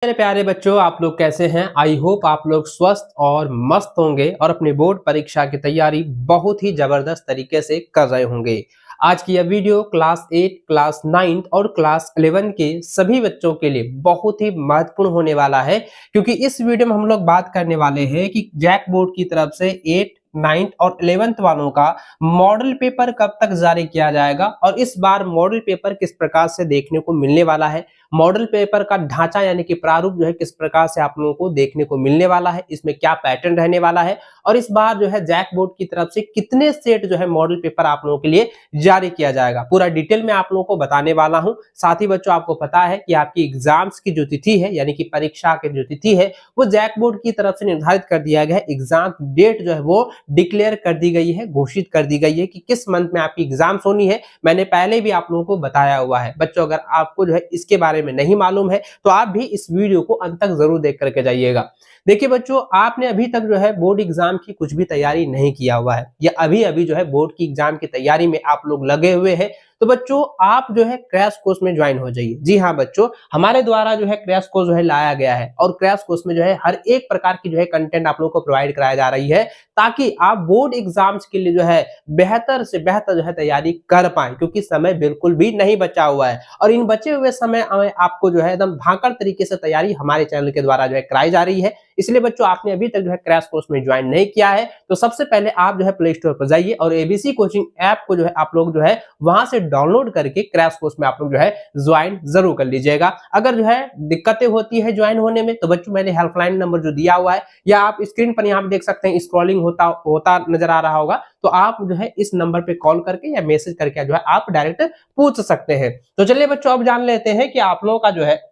मेरे प्यारे बच्चों, आप लोग कैसे हैं? आई होप आप लोग स्वस्थ और मस्त होंगे और अपनी बोर्ड परीक्षा की तैयारी बहुत ही जबरदस्त तरीके से कर रहे होंगे। आज की यह वीडियो क्लास 8, क्लास 9 और क्लास 11 के सभी बच्चों के लिए बहुत ही महत्वपूर्ण होने वाला है, क्योंकि इस वीडियो में हम लोग बात करने वाले हैं कि जैक बोर्ड की तरफ से 8, 9 और 11th वालों का मॉडल पेपर कब तक जारी किया जाएगा और इस बार मॉडल पेपर किस प्रकार से देखने को मिलने वाला है। मॉडल पेपर का ढांचा यानी कि प्रारूप जो है किस प्रकार से आप लोगों को देखने को मिलने वाला है, इसमें क्या पैटर्न रहने वाला है और इस बार जो है जैक बोर्ड की तरफ से कितने सेट जो है मॉडल पेपर आप लोगों के लिए जारी किया जाएगा, पूरा डिटेल में आप लोगों को बताने वाला हूं। साथ ही बच्चों, आपको पता है कि आपकी एग्जाम्स की जो तिथि है यानी कि परीक्षा की जो तिथि है वो जैक बोर्ड की तरफ से निर्धारित कर दिया गया है। एग्जाम डेट जो है वो डिक्लेयर कर दी गई है, घोषित कर दी गई है कि किस मंथ में आपकी एग्जाम्स होनी है। मैंने पहले भी आप लोगों को बताया हुआ है। बच्चों, अगर आपको जो है इसके बारे में नहीं मालूम है तो आप भी इस वीडियो को अंत तक जरूर देख करके जाइएगा। देखिए बच्चों, आपने अभी तक जो है बोर्ड एग्जाम की कुछ भी तैयारी नहीं किया हुआ है या अभी अभी जो है बोर्ड की एग्जाम की तैयारी में आप लोग लगे हुए हैं, तो बच्चों आप जो है क्रैश कोर्स में ज्वाइन हो जाइए। जी हाँ बच्चों, हमारे द्वारा जो है क्रैश कोर्स जो है लाया गया है और क्रैश कोर्स में जो है हर एक प्रकार की जो है कंटेंट आप लोगों को प्रोवाइड कराया जा रही है, ताकि आप बोर्ड एग्जाम्स के लिए जो है बेहतर से बेहतर जो है तैयारी कर पाए, क्योंकि समय बिल्कुल भी नहीं बचा हुआ है और इन बचे हुए समय में आपको जो है एकदम धाकड़ तरीके से तैयारी हमारे चैनल के द्वारा जो है कराई जा रही है। इसलिए बच्चों, आपने अभी तक जो है क्रैश कोर्स में ज्वाइन नहीं किया है तो सबसे पहले आप जो है प्ले स्टोर पर जाइए और एबीसी कोचिंग ऐप को जो है आप लोग जो है वहां से डाउनलोड करके क्रैश कोर्स में आप लोग जो है ज्वाइन जरूर कर लीजिएगा। अगर जो है दिक्कतें होती है ज्वाइन होने में तो बच्चों मैंने हेल्पलाइन नंबर जो दिया हुआ है या आप स्क्रीन पर यहाँ पे देख सकते हैं, स्क्रॉलिंग होता होता नजर आ रहा होगा, तो आप जो है इस नंबर पे कॉल करके या मैसेज करके जो है आप डायरेक्ट पूछ सकते हैं। तो चलिए बच्चों, अब जान लेते हैं कि आप लोगों का जो है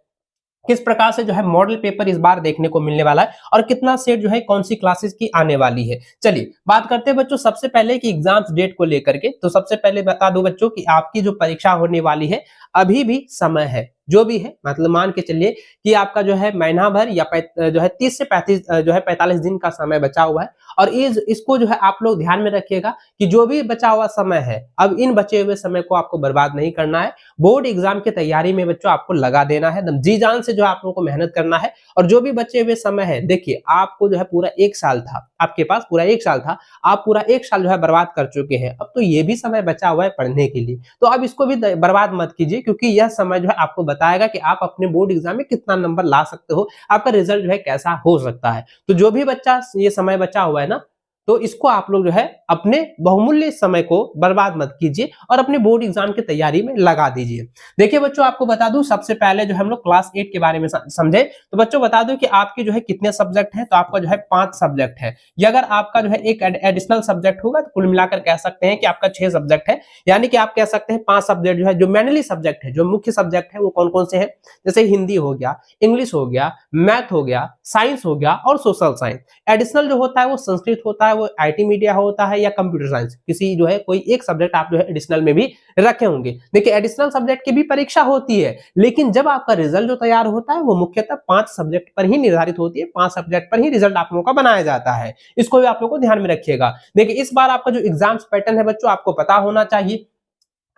किस प्रकार से जो है मॉडल पेपर इस बार देखने को मिलने वाला है और कितना सेट जो है कौन सी क्लासेस की आने वाली है। चलिए बात करते हैं बच्चों सबसे पहले कि एग्जाम्स डेट को लेकर के। तो सबसे पहले बता दूं बच्चों कि आपकी जो परीक्षा होने वाली है अभी भी समय है, जो भी है मतलब मान के चलिए कि आपका जो है महीना भर या जो है 30 से 35 जो है 45 दिन का समय बचा हुआ है और इसको जो है आप लोग ध्यान में रखिएगा कि जो भी बचा हुआ समय है, अब इन बचे हुए समय को आपको बर्बाद नहीं करना है। बोर्ड एग्जाम की तैयारी में बच्चों आपको लगा देना है, एकदम जी जान से जो आप लोगों को मेहनत करना है। और जो भी बचे हुए समय है, देखिए आपको जो है पूरा एक साल था, आपके पास पूरा एक साल था, आप पूरा एक साल जो है बर्बाद कर चुके हैं। अब तो ये भी समय बचा हुआ है पढ़ने के लिए, तो अब इसको भी बर्बाद मत कीजिए, क्योंकि यह समय जो है आपको बताएगा कि आप अपने बोर्ड एग्जाम में कितना नंबर ला सकते हो, आपका रिजल्ट जो है कैसा हो सकता है। तो जो भी बच्चा ये समय बचा हुआ है ना, तो इसको आप लोग जो है अपने बहुमूल्य समय को बर्बाद मत कीजिए और अपने बोर्ड एग्जाम की तैयारी में लगा दीजिए। देखिए बच्चों, आपको बता दूं सबसे पहले जो हम लोग क्लास 8 के बारे में समझे, तो बच्चों बता दूं कि आपके जो है कितने सब्जेक्ट हैं। तो आपका जो है 5 सब्जेक्ट है। ये अगर आपका जो है एक एडिशनल सब्जेक्ट होगा तो कुल मिलाकर कह सकते हैं कि आपका 6 सब्जेक्ट है। यानी कि आप कह सकते हैं 5 सब्जेक्ट जो है, जो मेनली सब्जेक्ट है, जो मुख्य सब्जेक्ट है वो कौन कौन से हैं, जैसे हिंदी हो गया, इंग्लिश हो गया, मैथ हो गया, साइंस हो गया और सोशल साइंस। एडिशनल जो होता है वो संस्कृत होता है, वो आईटी मीडिया होता है या कंप्यूटर साइंस, किसी जो है कोई एक सब्जेक्ट आप जो है एडिशनल में भी रखे होंगे। देखिए एडिशनल सब्जेक्ट की भी परीक्षा होती है, लेकिन जब आपका रिजल्ट जो तैयार होता है वो मुख्यतः 5 सब्जेक्ट पर ही निर्धारित होती है, 5 सब्जेक्ट पर ही रिजल्ट आप लोगों का बनाया जाता है। इसको भी आप लोगों को ध्यान में रखिएगा। देखिए इस बार आपका जो एग्जाम्स पैटर्न है बच्चों आपको पता होना चाहिए।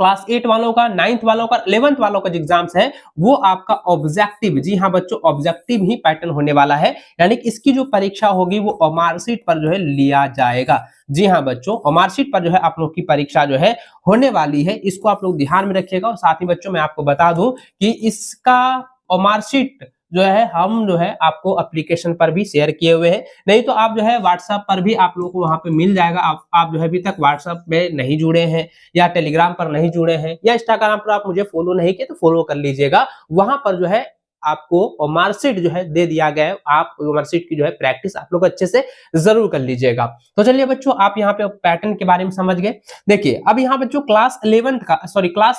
क्लास 8 वालों का, 9th वालों का, 11th वालों का जो एग्जाम्स है वो आपका ऑब्जेक्टिव, जी हाँ बच्चों, ऑब्जेक्टिव ही पैटर्न होने वाला है। यानी कि इसकी जो परीक्षा होगी वो मार्कशीट पर जो है लिया जाएगा। जी हाँ बच्चों, मार्कशीट पर जो है आप लोग की परीक्षा जो है होने वाली है, इसको आप लोग ध्यान में रखिएगा। और साथ ही बच्चों मैं आपको बता दूं कि इसका मार्कशीट जो है हम जो है आपको एप्लीकेशन पर भी शेयर किए हुए हैं, नहीं तो आप जो है व्हाट्सएप पर भी आप लोगों को वहां पे मिल जाएगा। आप जो है अभी तक व्हाट्सएप में नहीं जुड़े हैं या टेलीग्राम पर नहीं जुड़े हैं या इंस्टाग्राम पर आप मुझे फॉलो नहीं किए तो फॉलो कर लीजिएगा। वहां पर जो है आपको मार्कशीट जो है दे दिया गया है, आप मार्कशीट की जो है प्रैक्टिस आप लोग अच्छे से जरूर कर लीजिएगा। तो चलिए बच्चों, आप यहाँ पे पैटर्न के बारे में समझ गए। देखिए अब यहाँ बच्चों क्लास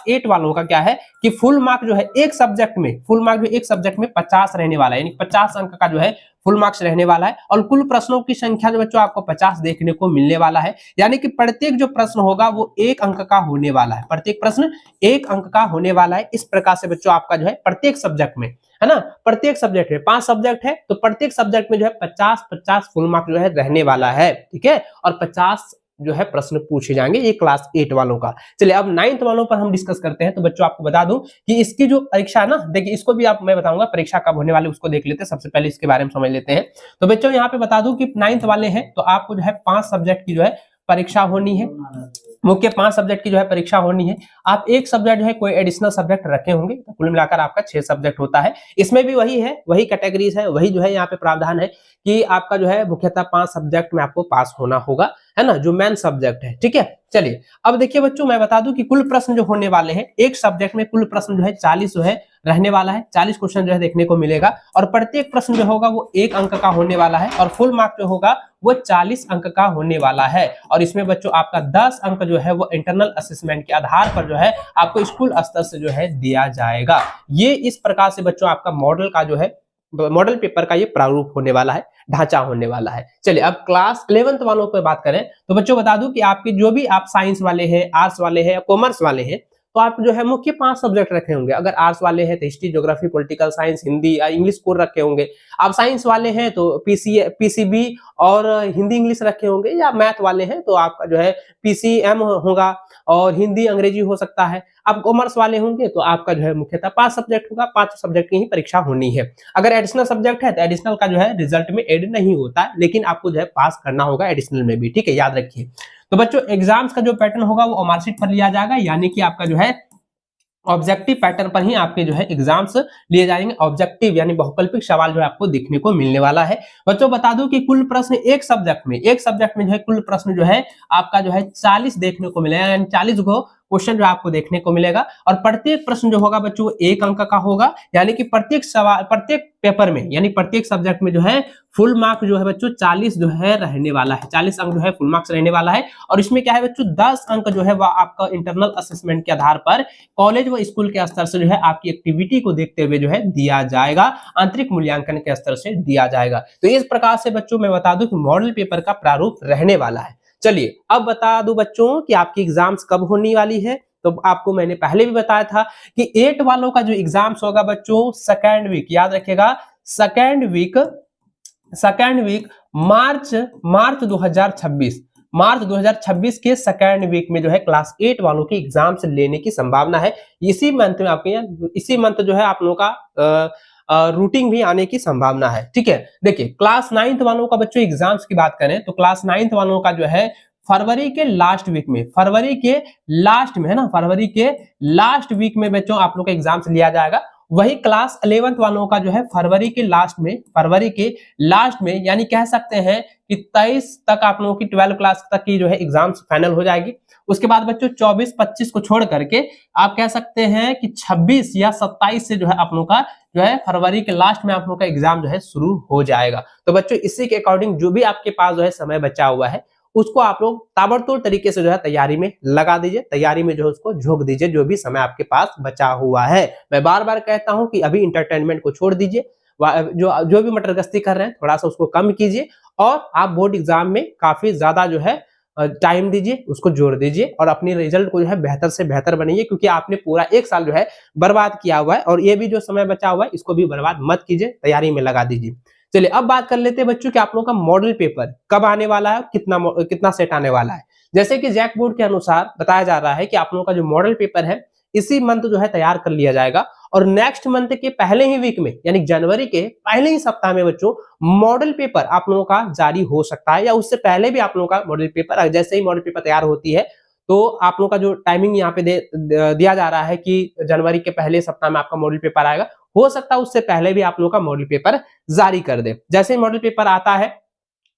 8 वालों का क्या है कि फुल मार्क जो है एक सब्जेक्ट में, फुल मार्क जो एक सब्जेक्ट में 50 रहने वाला है, यानी 50 अंक का जो है फुल मार्क्स रहने वाला है। और कुल प्रश्नों की संख्या जो बच्चों आपको 50 देखने को मिलने वाला है, यानी कि प्रत्येक जो प्रश्न होगा वो 1 अंक का होने वाला है, प्रत्येक प्रश्न 1 अंक का होने वाला है। इस प्रकार से बच्चों आपका जो है प्रत्येक सब्जेक्ट में, है ना, प्रत्येक सब्जेक्ट में 5 सब्जेक्ट है तो प्रत्येक सब्जेक्ट में जो है 50-50 फुल मार्क जो है रहने वाला है, ठीक है। और 50 जो है प्रश्न पूछे जाएंगे, ये क्लास 8 वालों का। चलिए अब 9th वालों पर हम डिस्कस करते हैं। तो बच्चों आपको बता दूं कि इसकी जो परीक्षा ना, देखिए इसको भी आप मैं बताऊंगा परीक्षा कब होने वाली उसको देख लेते हैं, सबसे पहले इसके बारे में समझ लेते हैं। तो बच्चों यहाँ पे बता दूं कि 9th वाले हैं तो आपको जो है 5 सब्जेक्ट की जो है परीक्षा होनी है, मुख्य 5 सब्जेक्ट की जो है परीक्षा होनी है। आप एक सब्जेक्ट जो है कोई एडिशनल सब्जेक्ट रखे होंगे, तो कुल मिलाकर आपका 6 सब्जेक्ट होता है। इसमें भी वही है, वही कैटेगरीज है, वही जो है यहाँ पे प्रावधान है कि आपका जो है मुख्यतः 5 सब्जेक्ट में आपको पास होना होगा, है ना, जो मेन सब्जेक्ट है। ठीक है, चलिए अब देखिए बच्चों मैं बता दूं कि कुल प्रश्न जो होने वाले हैं एक सब्जेक्ट में, कुल प्रश्न जो है 40 जो है रहने वाला है, 40 क्वेश्चन जो है देखने को मिलेगा और प्रत्येक प्रश्न जो होगा वो 1 अंक का होने वाला है और फुल मार्क जो होगा वो 40 अंक का होने वाला है। और इसमें बच्चों आपका 10 अंक जो है वो इंटरनल असेसमेंट के आधार पर जो है आपको स्कूल स्तर से जो है दिया जाएगा। ये इस प्रकार से बच्चों आपका मॉडल का जो है, मॉडल पेपर का ये प्रारूप होने वाला है, ढांचा होने वाला है। चलिए अब क्लास 11th वालों पर बात करें तो बच्चों बता दूं कि आपके जो भी आप साइंस वाले हैं, आर्ट्स वाले हैं या कॉमर्स वाले हैं, तो आप जो है मुख्य 5 सब्जेक्ट रखे होंगे। अगर आर्ट्स वाले हैं तो history, geography, political science, Hindi या इंग्लिश कोर रखे होंगे। आप साइंस वाले हैं तो पीसीबी और हिंदी इंग्लिश रखे होंगे, या मैथ वाले हैं तो आपका जो है पीसीएम होगा और हिंदी अंग्रेजी हो सकता है। आप कॉमर्स वाले होंगे तो आपका जो है मुख्यतः 5 सब्जेक्ट होगा, 5 सब्जेक्ट की ही परीक्षा होनी है। अगर एडिशनल सब्जेक्ट है तो एडिशनल का जो है रिजल्ट में ऐड नहीं होता है, लेकिन आपको जो है पास करना होगा एडिशनल में भी। ठीक है, याद रखिए। तो बच्चों एग्जाम्स का जो पैटर्न होगा वो मार्कशीट पर लिया जाएगा, यानी कि आपका जो है ऑब्जेक्टिव पैटर्न पर ही आपके जो है एग्जाम्स लिए जाएंगे। ऑब्जेक्टिव यानी बहुकल्पिक सवाल जो है आपको देखने को मिलने वाला है। बच्चों बता दूं कि कुल प्रश्न एक सब्जेक्ट में जो है कुल प्रश्न जो है आपका जो है 40 देखने को मिलेगा, यानी 40 को क्वेश्चन जो आपको देखने को मिलेगा और प्रत्येक प्रश्न जो होगा बच्चों 1 अंक का होगा, यानी कि प्रत्येक सवाल, प्रत्येक पेपर में यानी प्रत्येक सब्जेक्ट में जो है फुल मार्क जो है बच्चों 40 जो है रहने वाला है, 40 अंक जो है फुल मार्क्स रहने वाला है। और इसमें क्या है बच्चों 10 अंक जो है वह आपका इंटरनल असेसमेंट के आधार पर कॉलेज व स्कूल के स्तर से जो है आपकी एक्टिविटी को देखते हुए जो है दिया जाएगा, आंतरिक मूल्यांकन के स्तर से दिया जाएगा। तो इस प्रकार से बच्चों मैं बता दूं कि मॉडल पेपर का प्रारूप रहने वाला है। चलिए अब बता दूं बच्चों कि आपकी एग्जाम्स कब होने वाली है। तो आपको मैंने पहले भी बताया था कि 8 वालों का जो एग्जाम्स होगा बच्चों सेकेंड वीक, याद रखिएगा सेकेंड वीक मार्च 2026 के सेकेंड वीक में जो है क्लास 8 वालों की एग्जाम्स लेने की संभावना है। इसी मंथ में आपके इसी मंथ जो है आप लोगों का रूटीन भी आने की संभावना है। ठीक है, देखिए क्लास 9th वालों का बच्चों एग्जाम्स की बात करें तो क्लास 9th वालों का जो है फरवरी के लास्ट वीक में, फरवरी के लास्ट वीक में बच्चों आप लोग का एग्जाम्स लिया जाएगा। वही क्लास 11th वालों का जो है फरवरी के लास्ट में यानी कह सकते हैं कि 23 तक आप लोगों की 12 क्लास तक की जो है एग्जाम्स फाइनल हो जाएगी। उसके बाद बच्चों 24-25 को छोड़ करके आप कह सकते हैं कि 26 या 27 से जो है आप लोगों का जो है फरवरी के लास्ट में आप लोगों का एग्जाम जो है शुरू हो जाएगा। तो बच्चों इसी के अकॉर्डिंग जो भी आपके पास जो है समय बचा हुआ है उसको आप लोग ताबड़तोड़ तरीके से जो है तैयारी में लगा दीजिए, तैयारी में जो है उसको झोंक दीजिए, जो भी समय आपके पास बचा हुआ है। मैं बार बार कहता हूं कि अभी इंटरटेनमेंट को छोड़ दीजिए, जो भी मटरगस्ती कर रहे हैं थोड़ा सा उसको कम कीजिए और आप बोर्ड एग्जाम में काफी ज्यादा जो है टाइम दीजिए, उसको जोड़ दीजिए और अपनी रिजल्ट को जो है बेहतर से बेहतर बनाइए, क्योंकि आपने पूरा 1 साल जो है बर्बाद किया हुआ है और ये भी जो समय बचा हुआ है इसको भी बर्बाद मत कीजिए, तैयारी में लगा दीजिए। चलिए अब बात कर लेते हैं बच्चों कि आप लोगों का मॉडल पेपर कब आने वाला है, कितना सेट आने वाला है। जैसे कि जैक बोर्ड के अनुसार बताया जा रहा है कि आप लोगों का जो मॉडल पेपर है इसी मंथ जो है तैयार कर लिया जाएगा और नेक्स्ट मंथ के पहले ही वीक में यानी जनवरी के पहले ही सप्ताह में बच्चों मॉडल पेपर आप लोगों का जारी हो सकता है, या उससे पहले भी आप लोगों का मॉडल पेपर, जैसे ही मॉडल पेपर तैयार होती है तो आप लोगों का जो टाइमिंग यहाँ पे दिया जा रहा है कि जनवरी के पहले सप्ताह में आपका मॉडल पेपर आएगा, हो सकता है उससे पहले भी आप लोगों का मॉडल पेपर जारी कर दे। जैसे ही मॉडल पेपर आता है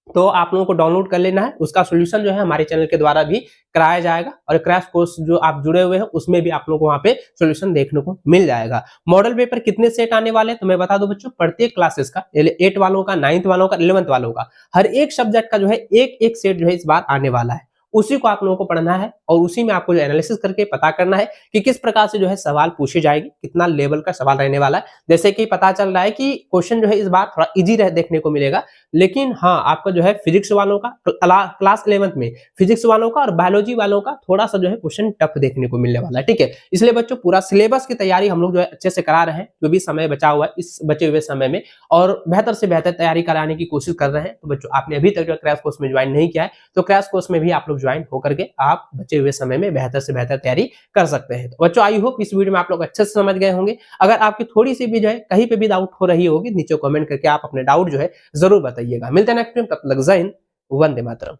तो आप लोगों को डाउनलोड कर लेना है, उसका सॉल्यूशन जो है हमारे चैनल के द्वारा भी कराया जाएगा और क्रैश कोर्स जो आप जुड़े हुए हैं उसमें भी आप लोगों को वहां पे सॉल्यूशन देखने को मिल जाएगा। मॉडल पेपर कितने सेट आने वाले हैं तो मैं बता दूं बच्चों, प्रत्येक क्लासेस का 8 वालों का, 9th वालों का, 11th वालों का हर एक सब्जेक्ट का जो है एक सेट जो है इस बार आने वाला है। उसी को आप लोगों को पढ़ना है और उसी में आपको जो एनालिसिस करके पता करना है कि किस प्रकार से जो है सवाल पूछे जाएगी, कितना लेवल का सवाल रहने वाला है। जैसे कि पता चल रहा है कि क्वेश्चन जो है इस बार थोड़ा इजी देखने को मिलेगा, लेकिन हाँ आपका जो है फिजिक्स वालों का क्लास 11th में फिजिक्स वालों का और बायोलॉजी वालों का थोड़ा सा जो है क्वेश्चन टफ देखने को मिलने वाला है। ठीक है, इसलिए बच्चों पूरा सिलेबस की तैयारी हम लोग जो है अच्छे से करा रहे हैं, जो भी समय बचा हुआ है इस बचे हुए समय में, और बेहतर से बेहतर तैयारी कराने की कोशिश कर रहे हैं। तो बच्चों आपने अभी तक जो क्रैश कोर्स में ज्वाइन नहीं किया है तो क्रैश कोर्स में भी आप लोग ज्वाइन होकर के आप बचे हुए समय में बेहतर से बेहतर तैयारी कर सकते हैं। तो बच्चों आई होप इस वीडियो में आप लोग अच्छे से समझ गए होंगे। अगर आपकी थोड़ी सी भी जो है कहीं पे भी डाउट हो रही होगी, नीचे कमेंट करके आप अपने डाउट जो है जरूर बताइएगा। मिलते हैं नेक्स्ट टाइम, तब तक जय हिंद, वंदे मातरम।